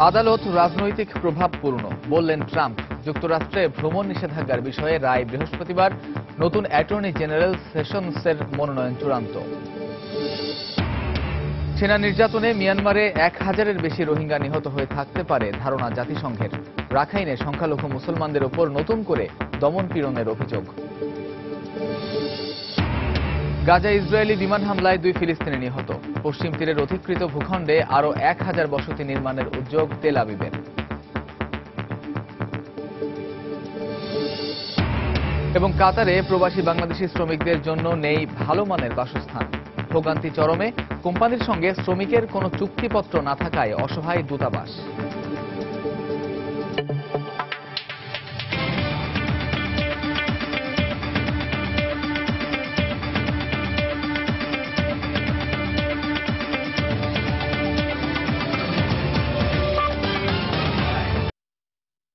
আদালত রাজনৈতিক প্রভাবপূর্ণ বললেন ট্রাম্প। যুক্তরাষ্ট্রে ভ্রমণ নিষেধাজ্ঞার বিষয়ে রায় বৃহস্পতিবার। নতুন অ্যাটর্নি জেনারেল সেশনসের মনোনয়ন চূড়ান্ত। সেনা নির্যাতনে মিয়ানমারে 1000-এর বেশি রোহিঙ্গা নিহত হয়ে থাকতে পারে ধারণা জাতিসংঘের। রাখাইনে সংখ্যালঘু মুসলমানদের ওপর নতুন করে দমন পীড়নের অভিযোগ। গাজায় ইসরায়েলি বিমান হামলায় 2 ফিলিস্তিনি নিহত। পশ্চিম তীরের অধিকৃত ভূখণ্ডে আরও 1000 বসতি নির্মাণের উদ্যোগ তেল আবিবের। এবং কাতারে প্রবাসী বাংলাদেশি শ্রমিকদের জন্য নেই ভালো মানের বাসস্থান। ভোগান্তি চরমে, কোম্পানির সঙ্গে শ্রমিকের কোনো চুক্তিপত্র না থাকায় অসহায় দূতাবাস।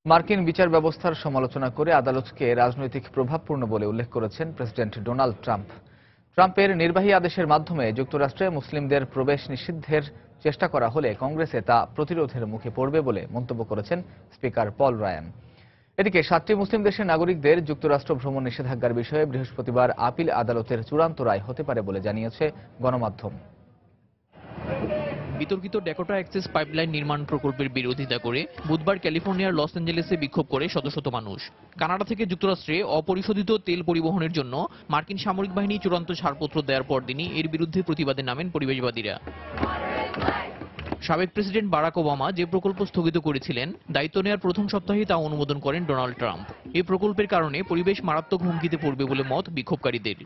মার্কিন বিচার ব্যবস্থার সমালোচনা করে আদালতকে রাজনৈতিক প্রভাবপূর্ণ বলে উল্লেখ করেছেন প্রেসিডেন্ট ডোনাল্ড ট্রাম্প। ট্রাম্পের নির্বাহী আদেশের মাধ্যমে যুক্তরাষ্ট্রে মুসলিমদের প্রবেশ নিষিদ্ধের চেষ্টা করা হলে কংগ্রেসে তা প্রতিরোধের মুখে পড়বে বলে মন্তব্য করেছেন স্পিকার পল রায়ান। এদিকে 7টি মুসলিম দেশের নাগরিকদের যুক্তরাষ্ট্র ভ্রমণ নিষেধাজ্ঞার বিষয়ে বৃহস্পতিবার আপিল আদালতের চূড়ান্ত রায় হতে পারে বলে জানিয়েছে গণমাধ্যম। বিতর্কিত ডেকোটা অ্যাক্সেস পাইপলাইন নির্মাণ প্রকল্পের বিরোধিতা করে বুধবার ক্যালিফোর্নিয়ার লস অ্যাঞ্জেলেসে বিক্ষোভ করে শত শত মানুষ। কানাডা থেকে যুক্তরাষ্ট্রে অপরিশোধিত তেল পরিবহনের জন্য মার্কিন সামরিক বাহিনী চূড়ান্ত ছাড়পত্র দেওয়ার পরদিনই এর বিরুদ্ধে প্রতিবাদে নামেন পরিবেশবাদীরা। সাবেক প্রেসিডেন্ট বারাক ওবামা যে প্রকল্প স্থগিত করেছিলেন, দায়িত্ব নেওয়ার প্রথম সপ্তাহেই তা অনুমোদন করেন ডোনাল্ড ট্রাম্প। এই প্রকল্পের কারণে পরিবেশ মারাত্মক হুমকিতে পড়বে বলে মত বিক্ষোভকারীদের।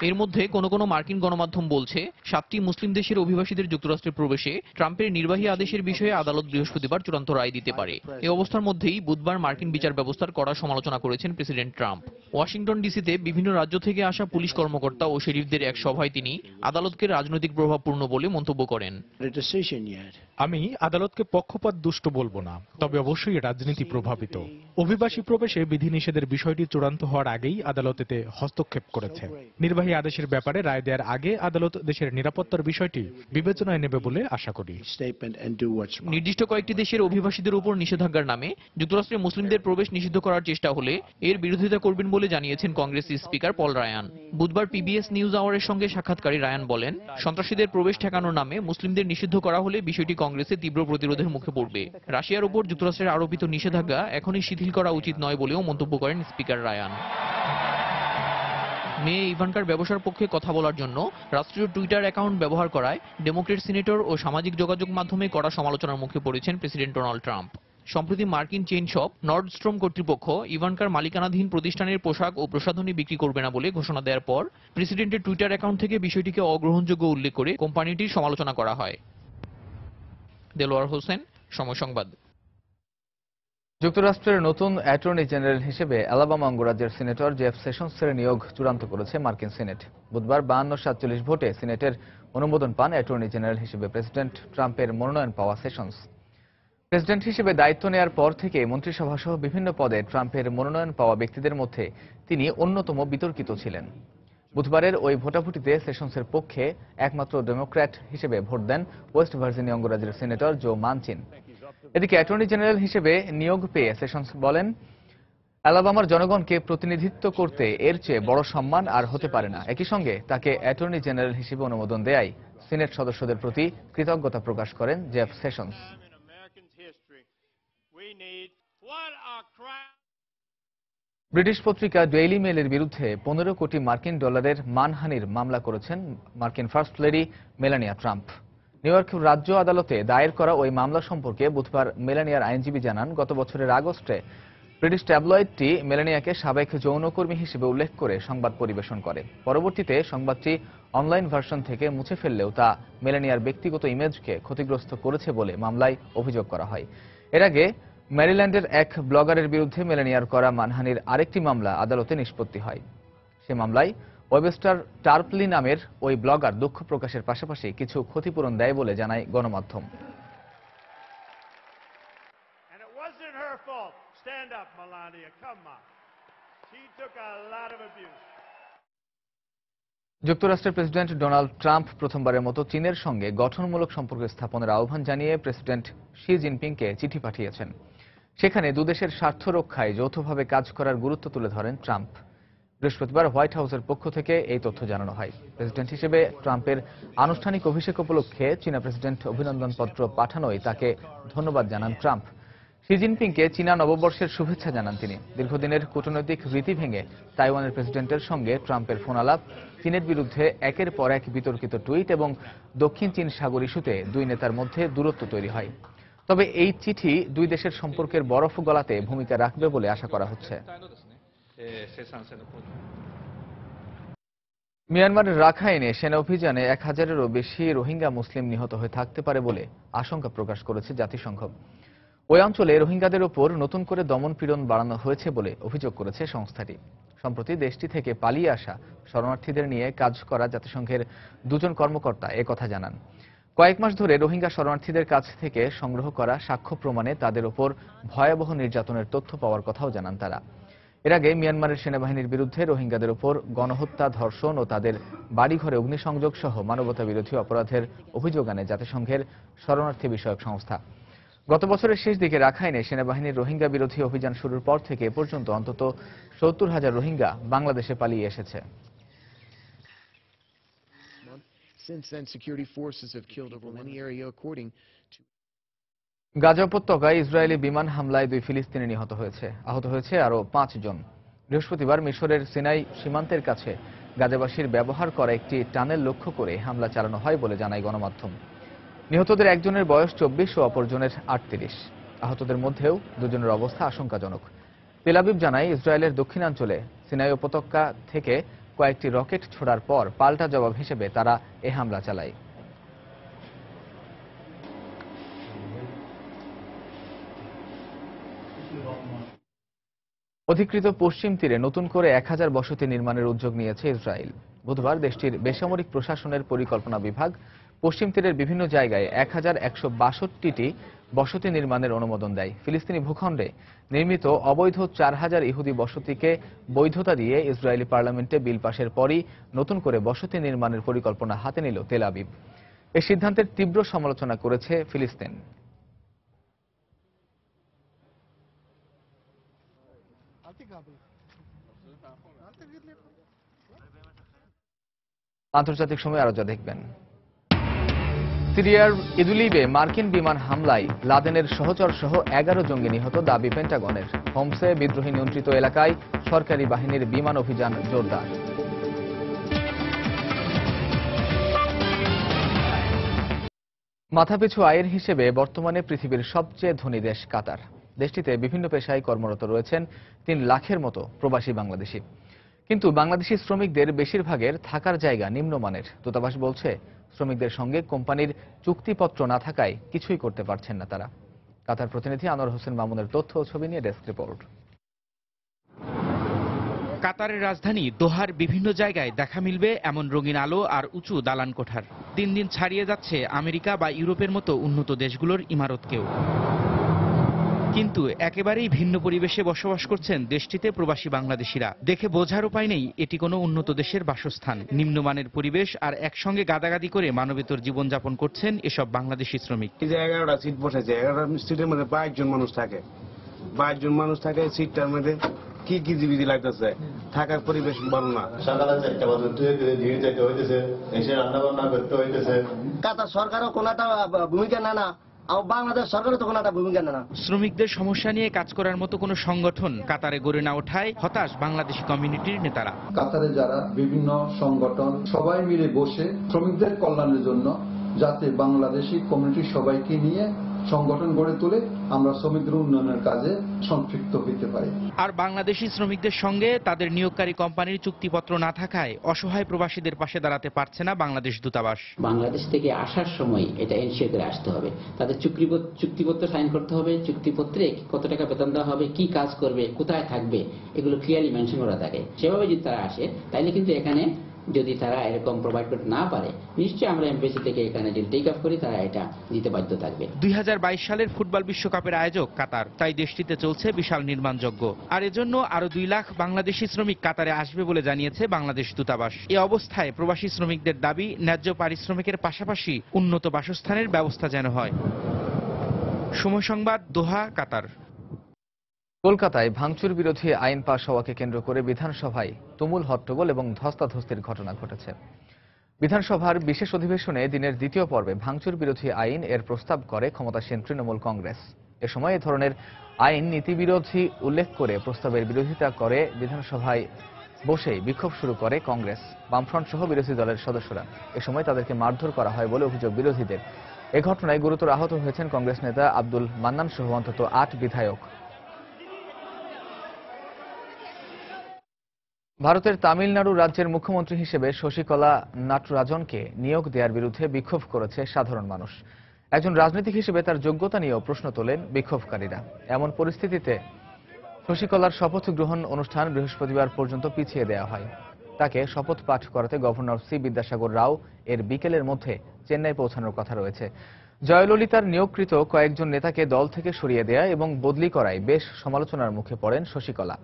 এর মধ্যে কোনো কোনো মার্কিন গণমাধ্যম বলছে 7টি মুসলিম দেশের অভিবাসীদের যুক্তরাষ্ট্রে প্রবেশে ট্রাম্পের নির্বাহী আদেশের বিষয়ে আদালত বৃহস্পতিবার চূড়ান্ত রায় দিতে পারে। এই অবস্থার মধ্যেই বুধবার মার্কিন বিচার ব্যবস্থার কড়া সমালোচনা করেছেন প্রেসিডেন্ট ট্রাম্প। ওয়াশিংটন ডিসিতে বিভিন্ন রাজ্য থেকে আসা পুলিশ কর্মকর্তা ও শেরিফদের এক সভায় তিনি আদালতকে রাজনৈতিক প্রভাবপূর্ণ বলে মন্তব্য করেন। আমি আদালতকে পক্ষপাত দুষ্ট বলবো না, তবে অবশ্যই রাজনীতি প্রভাবিত। অভিবাসী প্রবেশে বিধিনিষেধের বিষয়টি চূড়ান্ত হওয়ার আগেই আদালত এতে হস্তক্ষেপ করেছে। নির্বাহী আদেশের ব্যাপারে রায় দেওয়ার আগে আদালত দেশের নিরাপত্তার বিষয়টি বিবেচনায় নেবে বলে আশা করি। নির্দিষ্ট কয়েকটি দেশের অভিবাসীদের উপর নিষেধাজ্ঞার নামে যুক্তরাষ্ট্রে মুসলিমদের প্রবেশ নিষিদ্ধ করার চেষ্টা হলে এর বিরোধিতা করবেন বলে জানিয়েছেন কংগ্রেস স্পিকার পল রায়ান। বুধবার পিবিএস নিউজ আওয়ারের সঙ্গে সাক্ষাৎকারে রায়ান বলেন, সন্ত্রাসীদের প্রবেশ ঠেকানোর নামে মুসলিমদের নিষিদ্ধ করা হলে বিষয়টি কংগ্রেসে তীব্র প্রতিরোধের মুখে পড়বে। রাশিয়ার উপর যুক্তরাষ্ট্রের আরোপিত নিষেধাজ্ঞা এখনই শিথিল করা উচিত নয় বলেও মন্তব্য করেন স্পিকার রায়ান। মেয়ে ইভানকার ব্যবসার পক্ষে কথা বলার জন্য রাষ্ট্রীয় টুইটার অ্যাকাউন্ট ব্যবহার করায় ডেমোক্রেট সিনেটর ও সামাজিক যোগাযোগ মাধ্যমে কড়া সমালোচনার মুখে পড়েছেন প্রেসিডেন্ট ডোনাল্ড ট্রাম্প। সম্প্রতি মার্কিন চেইন শপ নর্ডস্ট্রম কর্তৃপক্ষ ইভানকার মালিকানাধীন প্রতিষ্ঠানের পোশাক ও প্রসাধনী বিক্রি করবে না বলে ঘোষণা দেওয়ার পর প্রেসিডেন্টের টুইটার অ্যাকাউন্ট থেকে বিষয়টিকে অগ্রহণযোগ্য উল্লেখ করে কোম্পানিটির সমালোচনা করা হয়। দেলোয়ার হোসেন, সময় সংবাদ। যুক্তরাষ্ট্রের নতুন অ্যাটর্নি জেনারেল হিসেবে অ্যালাবামা অঙ্গরাজ্যের সিনেটর জেফ সেশনসের নিয়োগ চূড়ান্ত করেছে মার্কিন সিনেট। বুধবার 52-47 ভোটে সিনেটের অনুমোদন পান অ্যাটর্নি জেনারেল হিসেবে প্রেসিডেন্ট ট্রাম্পের মনোনয়ন পাওয়া সেশনস। প্রেসিডেন্ট হিসেবে দায়িত্ব নেয়ার পর থেকে মন্ত্রিসভা সহ বিভিন্ন পদে ট্রাম্পের মনোনয়ন পাওয়া ব্যক্তিদের মধ্যে তিনি অন্যতম বিতর্কিত ছিলেন। বুধবারের ওই ভোটাভুটিতে সেশনসের পক্ষে একমাত্র ডেমোক্র্যাট হিসেবে ভোট দেন ওয়েস্ট ভার্জিনিয়া অঙ্গরাজ্যের সিনেটর জো মানচিন। এদিকে অ্যাটর্নি জেনারেল হিসেবে নিয়োগ পেয়ে সেশনস বলেন, অ্যালাবামার জনগণকে প্রতিনিধিত্ব করতে এর চেয়ে বড় সম্মান আর হতে পারে না। একই সঙ্গে তাকে অ্যাটর্নি জেনারেল হিসেবে অনুমোদন দেয়ায় সিনেট সদস্যদের প্রতি কৃতজ্ঞতা প্রকাশ করেন জেফ সেশনস। ব্রিটিশ পত্রিকা ডেইলি মেইলের বিরুদ্ধে 15 কোটি মার্কিন ডলারের মানহানির মামলা করেছেন মার্কিন first lady Melania Trump. New York রাজ্য আদালতে দায়ের করা ওই মামলা সম্পর্কে বুধবার মেলানিয়ার আইনজীবী জানান, গত বছরের আগস্টে ব্রিটিশ ট্যাবলয়েডটি মেলানিয়াকে সাবেক যৌনকর্মী হিসেবে উল্লেখ করে সংবাদ পরিবেশন করে। পরবর্তীতে সংবাদটি অনলাইন ভার্সন থেকে মুছে ফেললেও তা মেলানিয়ার ব্যক্তিগত ইমেজকে ক্ষতিগ্রস্ত করেছে বলে মামলায় অভিযোগ করা হয়। এর আগে ম্যারিল্যান্ডের এক ব্লগারের বিরুদ্ধে মেলানিয়ার করা মানহানির আরেকটি মামলা আদালতে নিষ্পত্তি হয়। সে মামলায় ওয়েবস্টার টার্পলি নামের ওই ব্লগার দুঃখ প্রকাশের পাশাপাশি কিছু ক্ষতিপূরণ দেয় বলে জানায় গণমাধ্যম। যুক্তরাষ্ট্রের প্রেসিডেন্ট ডোনাল্ড ট্রাম্প প্রথমবারের মতো চীনের সঙ্গে গঠনমূলক সম্পর্ক স্থাপনের আহ্বান জানিয়ে প্রেসিডেন্ট শি জিনপিংকে চিঠি পাঠিয়েছেন। সেখানে দুদেশের স্বার্থ রক্ষায় যৌথভাবে কাজ করার গুরুত্ব তুলে ধরেন ট্রাম্প। বৃহস্পতিবার হোয়াইট হাউসের পক্ষ থেকে এই তথ্য জানানো হয়। প্রেসিডেন্ট হিসেবে ট্রাম্পের আনুষ্ঠানিক অভিষেক উপলক্ষে চীনা প্রেসিডেন্ট অভিনন্দনপত্র পাঠানোয় তাকে ধন্যবাদ জানান ট্রাম্প। শি জিনপিংকে চীনা নববর্ষের শুভেচ্ছা জানান তিনি। দীর্ঘদিনের কূটনৈতিক রীতি ভেঙে তাইওয়ানের প্রেসিডেন্টের সঙ্গে ট্রাম্পের ফোন আলাপ, চীনের বিরুদ্ধে একের পর এক বিতর্কিত টুইট এবং দক্ষিণ চীন সাগর ইস্যুতে দুই নেতার মধ্যে দূরত্ব তৈরি হয়। তবে এই চিঠি দুই দেশের সম্পর্কের বরফ গলাতে ভূমিকা রাখবে বলে আশা করা হচ্ছে। মিয়ানমারের রাখাইনে সেনা অভিযানে 1000-এরও বেশি রোহিঙ্গা মুসলিম নিহত হয়ে থাকতে পারে বলে আশঙ্কা প্রকাশ করেছে জাতিসংঘ। ওই অঞ্চলে রোহিঙ্গাদের ওপর নতুন করে দমন-পীড়ন বাড়ানো হয়েছে বলে অভিযোগ করেছে সংস্থাটি। সম্প্রতি দেশটি থেকে পালিয়ে আসা শরণার্থীদের নিয়ে কাজ করা জাতিসংঘের দুজন কর্মকর্তা একথা জানান। কয়েক মাস ধরে রোহিঙ্গা শরণার্থীদের কাছ থেকে সংগ্রহ করা সাক্ষ্য প্রমাণে তাদের ওপর ভয়াবহ নির্যাতনের তথ্য পাওয়ার কথাও জানান তারা। এর আগে মিয়ানমারের সেনাবাহিনীর বিরুদ্ধে রোহিঙ্গাদের ওপর গণহত্যা, ধর্ষণ ও তাদের বাড়িঘরে অগ্নিসংযোগ সহ মানবতা বিরোধী অপরাধের অভিযোগ আনে জাতিসংঘের শরণার্থী বিষয়ক সংস্থা। গত বছরের শেষ দিকে রাখাইনে সেনাবাহিনীর রোহিঙ্গা বিরোধী অভিযান শুরুর পর থেকে এ পর্যন্ত অন্তত 70,000 রোহিঙ্গা বাংলাদেশে পালিয়ে এসেছে। গাজা উপত্যকায় ইসরায়েলি বিমান হামলায় 2 ফিলিস্তিনি নিহত হয়েছে, আহত হয়েছে আরও 5 জন। বৃহস্পতিবার মিশরের সিনাই সীমান্তের কাছে গাজাবাসীর ব্যবহার করা একটি টানেল লক্ষ্য করে হামলা চালানো হয় বলে জানায় গণমাধ্যম। নিহতদের একজনের বয়স 24 ও অপরজনের 38। আহতদের মধ্যেও দুজনের অবস্থা আশঙ্কাজনক। তেল আবিব জানায়, ইসরায়েলের দক্ষিণাঞ্চলে সিনাই উপত্যকা থেকে কয়েকটি রকেট ছোড়ার পর পাল্টা জবাব হিসেবে তারা এ হামলা চালায়। অধিকৃত পশ্চিম তীরে নতুন করে 1000 বসতি নির্মাণের উদ্যোগ নিয়েছে ইসরায়েল। বুধবার দেশটির বেসামরিক প্রশাসনের পরিকল্পনা বিভাগ পশ্চিম তীরের বিভিন্ন জায়গায় 1162টি বসতি নির্মাণের অনুমোদন দেয়। ফিলিস্তিনি ভূখণ্ডে নির্মিত অবৈধ 4000 ইহুদি বসতিকে বৈধতা দিয়ে ইসরায়েলি পার্লামেন্টে বিল পাশের পরই নতুন করে বসতি নির্মাণের পরিকল্পনা হাতে নিল তেল আবিব। এই সিদ্ধান্তের তীব্র সমালোচনা করেছে ফিলিস্তিন। আন্তর্জাতিক সময় আরো যা দেখবেন। সিরিয়ার ইদলিবে মার্কিন বিমান হামলায় লাদেনের সহচর সহ 11 জঙ্গি নিহত দাবি পেন্টাগনের। হোমসে বিদ্রোহী নিয়ন্ত্রিত এলাকায় সরকারি বাহিনীর বিমান অভিযান জোরদার। মাথাপিছু আয়ের হিসেবে বর্তমানে পৃথিবীর সবচেয়ে ধনী দেশ কাতার। দেশটিতে বিভিন্ন পেশায় কর্মরত রয়েছেন 3 লাখের মতো প্রবাসী বাংলাদেশি। কিন্তু বাংলাদেশি শ্রমিকদের বেশিরভাগের থাকার জায়গা নিম্নমানের। দূতাবাস বলছে, শ্রমিকদের সঙ্গে কোম্পানির চুক্তিপত্র না থাকায় কিছুই করতে পারছেন না তারা। কাতার প্রতিনিধি আনোয়ার হোসেন মামুনের তথ্য ও ছবি নিয়ে ডেস্ক রিপোর্ট। কাতারের রাজধানী দোহার বিভিন্ন জায়গায় দেখা মিলবে এমন রঙিন আলো আর উঁচু দালান কোঠার। দিন দিন ছাড়িয়ে যাচ্ছে আমেরিকা বা ইউরোপের মতো উন্নত দেশগুলোর ইমারতকেও। কিন্তু একেবারেই ভিন্ন পরিবেশে বসবাস করছেন দেশটিতে প্রবাসী বাংলাদেশিরা। দেখে বোঝার উপায় নেই এটি কোনো উন্নত দেশের বাসস্থান। নিম্নমানের পরিবেশ আর একসঙ্গে গাদাগাদি করে মানবেতর জীবনযাপন করছেন এসব বাংলাদেশি শ্রমিক। এই যে 11টা সিট বসেছে, 11টা সিটের মধ্যে 22 জন মানুষ থাকে। 22 জন মানুষ থাকে সিটটার মধ্যে কি কি জীবিতি লাগতেছে, থাকার পরিবেশ ভালো না। সকালে 4টা বাজে ধীরে যেতে হইতেছে, এসে রান্না বান্না করতে হইতেছে। কাতার সরকারও কোনো একটা ভূমিকা নেয় না, বাংলাদেশ সরকারও তো কোনো একটা ভূমিকা নেয় না। শ্রমিকদের সমস্যা নিয়ে কাজ করার মতো কোনো সংগঠন কাতারে গড়ে না ওঠায় হতাশ বাংলাদেশি কমিউনিটির নেতারা। কাতারে যারা বিভিন্ন সংগঠন সবাই মিলে বসে শ্রমিকদের কল্যাণের জন্য যাতে বাংলাদেশি কমিউনিটি সবাইকে নিয়ে সংগঠন গড়ে তুলে আমরা শ্রমিকদের উন্নয়নের কাজে সম্পৃক্ত হতে পারি। আর বাংলাদেশি শ্রমিকদের সঙ্গে তাদের নিয়োগকারী কোম্পানির চুক্তিপত্র না থাকায় অসহায় প্রবাসীদের পাশে দাঁড়াতে পারছে না বাংলাদেশ দূতাবাস। বাংলাদেশ থেকে আসার সময় এটা এনশিওর করে আসতে হবে, তাদের চুক্তিপত্র সাইন করতে হবে, চুক্তিপত্রে কত টাকা বেতন দেওয়া হবে, কি কাজ করবে, কোথায় থাকবে, এগুলো ক্লিয়ারলি মেনশন করা থাকে। সেভাবে যদি তারা আসে তাইলে কিন্তু এখানে যদি তারা এরকম প্রোভাইড করতে না পারে, নিশ্চয়ই আমরা এমবেসি থেকে এখানে যদি টেক আপ করি, তারা এটা দিতে বাধ্য থাকবে। 2022 সালের ফুটবল বিশ্বকাপের আয়োজক কাতার, তাই দেশটিতে চলছে বিশাল নির্মাণযজ্ঞ। আর এজন্য আরো 2 লাখ বাংলাদেশি শ্রমিক কাতারে আসবে বলে জানিয়েছে বাংলাদেশ দূতাবাস। এই অবস্থায় প্রবাসী শ্রমিকদের দাবি, ন্যায্য পারিশ্রমিকের পাশাপাশি উন্নত বাসস্থানের ব্যবস্থা যেন হয়। সময় সংবাদ, দোহা, কাতার। কলকাতায় ভাঙচুর বিরোধী আইন পাশ হওয়াকে কেন্দ্র করে বিধানসভায় তুমুল হট্টগোল এবং ধস্তাধস্তির ঘটনা ঘটেছে। বিধানসভার বিশেষ অধিবেশনে দিনের দ্বিতীয় পর্বে ভাঙচুর বিরোধী আইন এর প্রস্তাব করে ক্ষমতাসীন তৃণমূল কংগ্রেস। এ সময় এ ধরনের আইন নীতিবিরোধী উল্লেখ করে প্রস্তাবের বিরোধিতা করে বিধানসভায় বসেই বিক্ষোভ শুরু করে কংগ্রেস, বামফ্রন্ট সহ বিরোধী দলের সদস্যরা। এ সময় তাদেরকে মারধর করা হয় বলে অভিযোগ বিরোধীদের। এ ঘটনায় গুরুতর আহত হয়েছেন কংগ্রেস নেতা আব্দুল মান্নান সহ অন্তত 8 বিধায়ক। ভারতের তামিলনাড়ু রাজ্যের মুখ্যমন্ত্রী হিসেবে শশীকলা নাটরাজনকে নিয়োগ দেওয়ার বিরুদ্ধে বিক্ষোভ করেছে সাধারণ মানুষ। একজন রাজনীতিক হিসেবে তার যোগ্যতা নিয়েও প্রশ্ন তোলেন বিক্ষোভকারীরা। এমন পরিস্থিতিতে শশীকলার শপথ গ্রহণ অনুষ্ঠান বৃহস্পতিবার পর্যন্ত পিছিয়ে দেওয়া হয়। তাকে শপথ পাঠ করাতে গভর্নর সি বিদ্যাসাগর রাও এর বিকেলের মধ্যে চেন্নাই পৌঁছানোর কথা রয়েছে। জয়ললিতার নিয়োগকৃত কয়েকজন নেতাকে দল থেকে সরিয়ে দেয়া এবং বদলি করায় বেশ সমালোচনার মুখে পড়েন শশীকলা।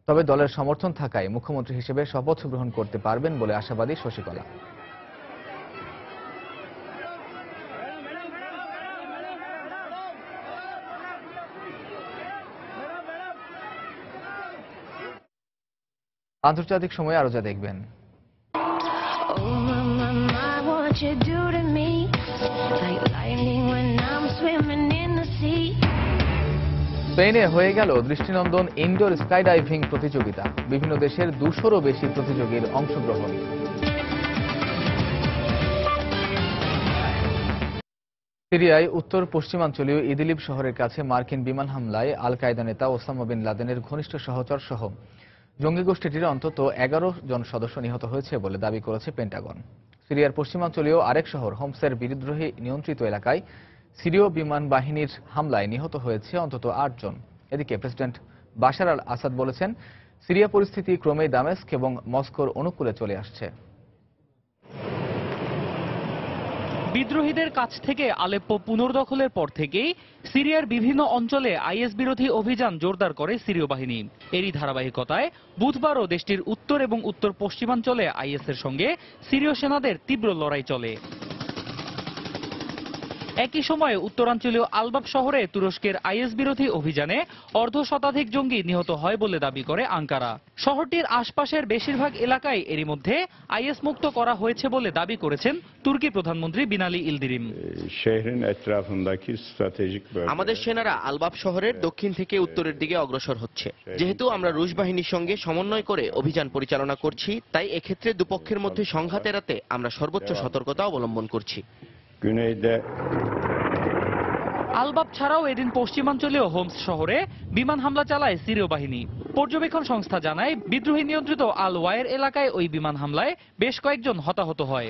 তবে দলের সমর্থন থাকায় মুখ্যমন্ত্রী হিসেবে শপথ গ্রহণ করতে পারবেন বলে আশাবাদী শশীকলা। আন্তর্জাতিক সময়ে আরো যা দেখবেন। স্পেনে হয়ে গেল দৃষ্টিনন্দন ইনডোর স্কাইডাইভিং প্রতিযোগিতা। বিভিন্ন দেশের 200-রও বেশি প্রতিযোগীর অংশগ্রহণ। সিরিয়ায় উত্তর পশ্চিমাঞ্চলীয় ইদলিব শহরের কাছে মার্কিন বিমান হামলায় আল কায়দা নেতা ওসামা বিন লাদেনের ঘনিষ্ঠ সহচর সহ জঙ্গি গোষ্ঠীটির অন্তত 11 জন সদস্য নিহত হয়েছে বলে দাবি করেছে পেন্টাগন। সিরিয়ার পশ্চিমাঞ্চলীয় আরেক শহর হোমসের বিদ্রোহী নিয়ন্ত্রিত এলাকায় সিরীয় বিমান বাহিনীর হামলায় নিহত হয়েছে অন্তত 8 জন। এদিকে প্রেসিডেন্ট বাশার আল আসাদ বলেছেন, সিরিয়া পরিস্থিতি ক্রমেই দামেস্ক এবং মস্কোর অনুকূলে চলে আসছে। বিদ্রোহীদের কাছ থেকে আলেপ্পো পুনর্দখলের পর থেকেই সিরিয়ার বিভিন্ন অঞ্চলে আইএস বিরোধী অভিযান জোরদার করে সিরীয় বাহিনী। এরই ধারাবাহিকতায় বুধবারও দেশটির উত্তর এবং উত্তর পশ্চিমাঞ্চলে আইএসের সঙ্গে সিরীয় সেনাদের তীব্র লড়াই চলে। একই সময়ে উত্তরাঞ্চলীয় আলবাব শহরে তুরস্কের আইএস বিরোধী অভিযানে অর্ধশতাধিক জঙ্গি নিহত হয় বলে দাবি করে আঙ্কারা। শহরটির আশপাশের বেশিরভাগ এলাকায় এরই মধ্যে আইএস মুক্ত করা হয়েছে বলে দাবি করেছেন তুর্কি প্রধানমন্ত্রী বিনালি ইলদিরিম। আমাদের সেনারা আলবাব শহরের দক্ষিণ থেকে উত্তরের দিকে অগ্রসর হচ্ছে। যেহেতু আমরা রুশ বাহিনীর সঙ্গে সমন্বয় করে অভিযান পরিচালনা করছি, তাই এক্ষেত্রে দুপক্ষের মধ্যে সংঘাত এড়াতে আমরা সর্বোচ্চ সতর্কতা অবলম্বন করছি। আলবাব ছাড়াও এদিন পশ্চিমাঞ্চলীয় হোমস শহরে বিমান হামলা চালায় সিরীয় বাহিনী। পর্যবেক্ষণ সংস্থা জানায়, বিদ্রোহী নিয়ন্ত্রিত আল ওয়ায়ের এলাকায় ওই বিমান হামলায় বেশ কয়েকজন হতাহত হয়।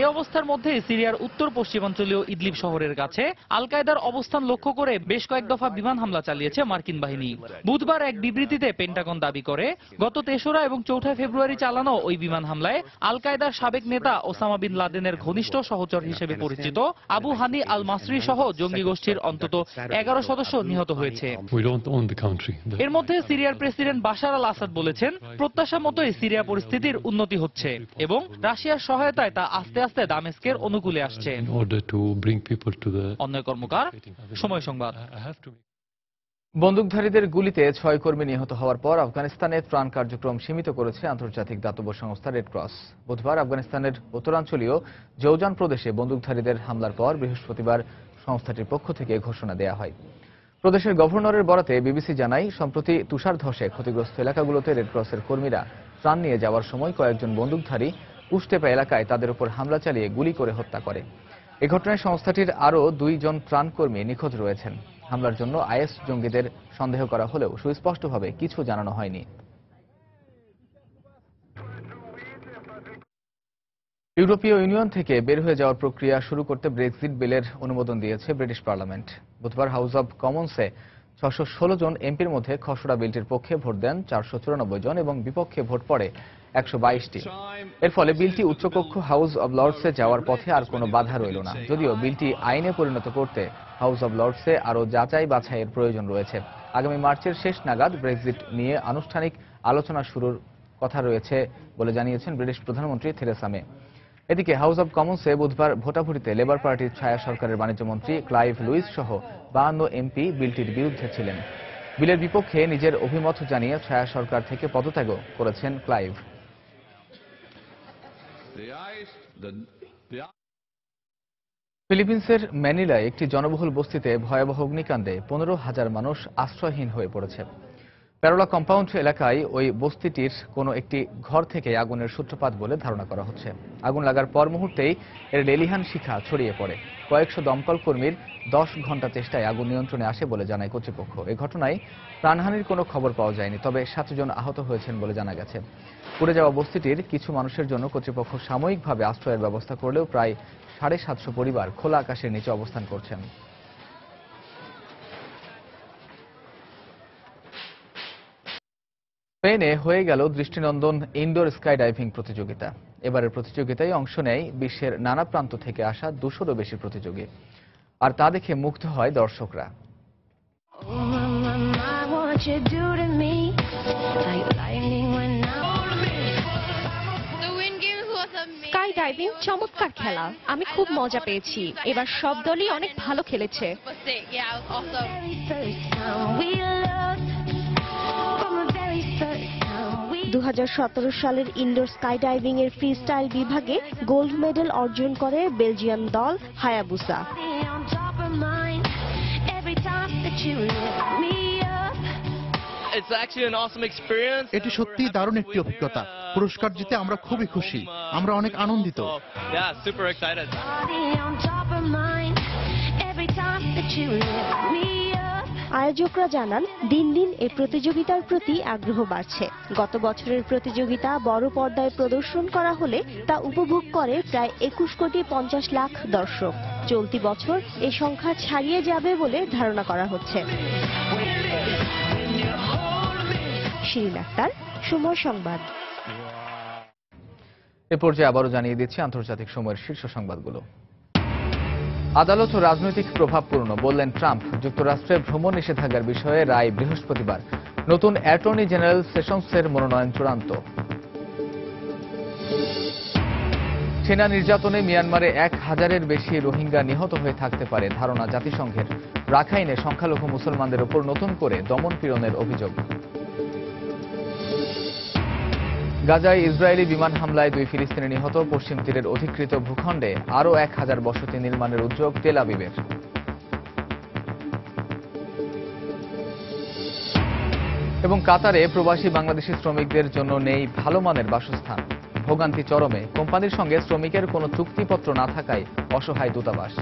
এ অবস্থার মধ্যে সিরিয়ার উত্তর পশ্চিমাঞ্চলীয় ইদলিব শহরের কাছে আল কায়দার অবস্থান লক্ষ্য করে বেশ কয়েক দফা বিমান হামলা চালিয়েছে মার্কিন বাহিনী। বুধবার এক বিবৃতিতে পেন্টাগন দাবি করে, গত 3রা এবং 4 ফেব্রুয়ারি চালানো ওই বিমান হামলায় আল কায়দার সাবেক নেতা ওসামা বিন লাদেনের ঘনিষ্ঠ সহচর হিসেবে পরিচিত আবু হানি আল মাসরি সহ জঙ্গি গোষ্ঠীর অন্তত 11 সদস্য নিহত হয়েছে। এর মধ্যে সিরিয়ার প্রেসিডেন্ট বাশার আল আসাদ বলেছেন, প্রত্যাশা মতোই সিরিয়া পরিস্থিতির উন্নতি হচ্ছে এবং রাশিয়ার সহায়তায় তা আস্তে আস্তে দামেস্কের অনুকূলে আসছে। অন্যয় কর্মকার, সময় সংবাদ। বন্দুকধারীদের গুলিতে 6 কর্মী নিহত হওয়ার পর আফগানিস্তানে ত্রাণ কার্যক্রম সীমিত করেছে আন্তর্জাতিক দাতব্য সংস্থা রেড ক্রস। বুধবার আফগানিস্তানের উত্তরাঞ্চলীয় জৌজান প্রদেশে বন্দুকধারীদের হামলার পর বৃহস্পতিবার সংস্থাটির পক্ষ থেকে ঘোষণা দেয়া হয়। প্রদেশের গভর্নরের বরাতে বিবিসি জানায়, সম্প্রতি তুষার ধসে ক্ষতিগ্রস্ত এলাকাগুলোতে রেড ক্রসের কর্মীরা ত্রাণ নিয়ে যাওয়ার সময় কয়েকজন বন্দুকধারী কুশটেপা এলাকায় তাদের উপর হামলা চালিয়ে গুলি করে হত্যা করে। এ ঘটনায় সংস্থাটির আরও 2 জন ত্রাণকর্মী নিখোঁজ রয়েছেন। হামলার জন্য আইএস জঙ্গিদের সন্দেহ করা হলেও সুস্পষ্টভাবে কিছু জানানো হয়নি। ইউরোপীয় ইউনিয়ন থেকে বের হয়ে যাওয়ার প্রক্রিয়া শুরু করতে ব্রেক্সিট বিলের অনুমোদন দিয়েছে ব্রিটিশ পার্লামেন্ট। বুধবার হাউস অব কমন্সে 616 জন এমপির মধ্যে খসড়া বিলটির পক্ষে ভোট দেন 494 জন এবং বিপক্ষে ভোট পড়ে 122টি। এর ফলে বিলটি উচ্চকক্ষ হাউস অব লর্ডসে যাওয়ার পথে আর কোনো বাধা রইল না, যদিও বিলটি আইনে পরিণত করতে হাউস অব লর্ডসে আরও যাচাই বাছাইয়ের প্রয়োজন রয়েছে। আগামী মার্চের শেষ নাগাদ ব্রেক্সিট নিয়ে আনুষ্ঠানিক আলোচনা শুরুর কথা রয়েছে বলে জানিয়েছেন ব্রিটিশ প্রধানমন্ত্রী থেরেসা মে। এদিকে হাউস অব কমন্সে বুধবার ভোটাভুটিতে লেবার পার্টির ছায়া সরকারের বাণিজ্যমন্ত্রী ক্লাইভ লুইস সহ 52 এমপি বিলটির বিরুদ্ধে ছিলেন। বিলের বিপক্ষে নিজের অভিমত জানিয়ে ছায়া সরকার থেকে পদত্যাগও করেছেন ক্লাইভ। ফিলিপিন্সের ম্যানিলায় একটি জনবহুল বস্তিতে ভয়াবহ অগ্নিকাণ্ডে 15,000 মানুষ আশ্রয়হীন হয়ে পড়েছে। প্যারোলা কম্পাউন্ড এলাকায় ওই বস্তিটির কোনো একটি ঘর থেকে আগুনের সূত্রপাত বলে ধারণা করা হচ্ছে। আগুন লাগার পর মুহূর্তেই এর লেলিহান শিখা ছড়িয়ে পড়ে। কয়েকশো দমকল কর্মীর 10 ঘণ্টা চেষ্টায় আগুন নিয়ন্ত্রণে আসে বলে জানায় কর্তৃপক্ষ। এ ঘটনায় প্রাণহানির কোনো খবর পাওয়া যায়নি, তবে 7 জন আহত হয়েছেন বলে জানা গেছে। পুড়ে যাওয়া বস্তিটির কিছু মানুষের জন্য কর্তৃপক্ষ সাময়িকভাবে আশ্রয়ের ব্যবস্থা করলেও প্রায় 750 পরিবার খোলা আকাশের নিচে অবস্থান করছেন। স্পেনে হয়ে গেল দৃষ্টিনন্দন ইনডোর স্কাই ডাইভিং প্রতিযোগিতা। এবারের প্রতিযোগিতায় অংশ নেয় বিশ্বের নানা প্রান্ত থেকে আসা 200-রও বেশি প্রতিযোগী, আর তা দেখে মুগ্ধ হয় দর্শকরা। স্কাই ডাইভিং চমৎকার খেলা, আমি খুব মজা পেয়েছি। এবার সব দলই অনেক ভালো খেলেছে। 2017 সালের ইনডোর স্কাই ডাইভিং এর ফ্রি স্টাইল বিভাগে গোল্ড মেডেল অর্জন করে বেলজিয়াম দল হায়াবুসা। এটি সত্যি দারুণ একটি অভিজ্ঞতা। পুরস্কার জিতে আমরা খুবই খুশি, আমরা অনেক আনন্দিত। আয়োজকরা জানান দিন দিন এই প্রতিযোগিতার প্রতি আগ্রহ বাড়ছে। গত বছরের প্রতিযোগিতা বড় পর্দায় প্রদর্শন করা হলে তা উপভোগ করে প্রায় 21,50,00,000 দর্শক। চলতি বছর এই সংখ্যা ছাড়িয়ে যাবে বলে ধারণা করা হচ্ছে। শিরিন আক্তার, সময় সংবাদ। এ পর্যায়ে আবারও জানিয়ে দিচ্ছি আন্তর্জাতিক সময়ের শীর্ষ সংবাদগুলো। আদালত ও রাজনৈতিক প্রভাবপূর্ণ বললেন ট্রাম্প। যুক্তরাষ্ট্রে ভ্রমণ নিষেধাজ্ঞার বিষয়ে রায় বৃহস্পতিবার। নতুন অ্যাটর্নি জেনারেল সেশনসের মনোনয়ন চূড়ান্ত। সেনা নির্যাতনে মিয়ানমারে 1000-এর বেশি রোহিঙ্গা নিহত হয়ে থাকতে পারে ধারণা জাতিসংঘের। রাখাইনে সংখ্যালঘু মুসলমানদের উপর নতুন করে দমন পীড়নের অভিযোগ। গাজায় ইসরায়েলি বিমান হামলায় 2 ফিলিস্তিনি নিহত। পশ্চিম তীরের অধিকৃত ভূখণ্ডে আরও 1000 বসতি নির্মাণের উদ্যোগ তেল আবিবের। এবং কাতারে প্রবাসী বাংলাদেশি শ্রমিকদের জন্য নেই ভালো মানের বাসস্থান। ভোগান্তি চরমে, কোম্পানির সঙ্গে শ্রমিকের কোনো চুক্তিপত্র না থাকায় অসহায় দূতাবাস।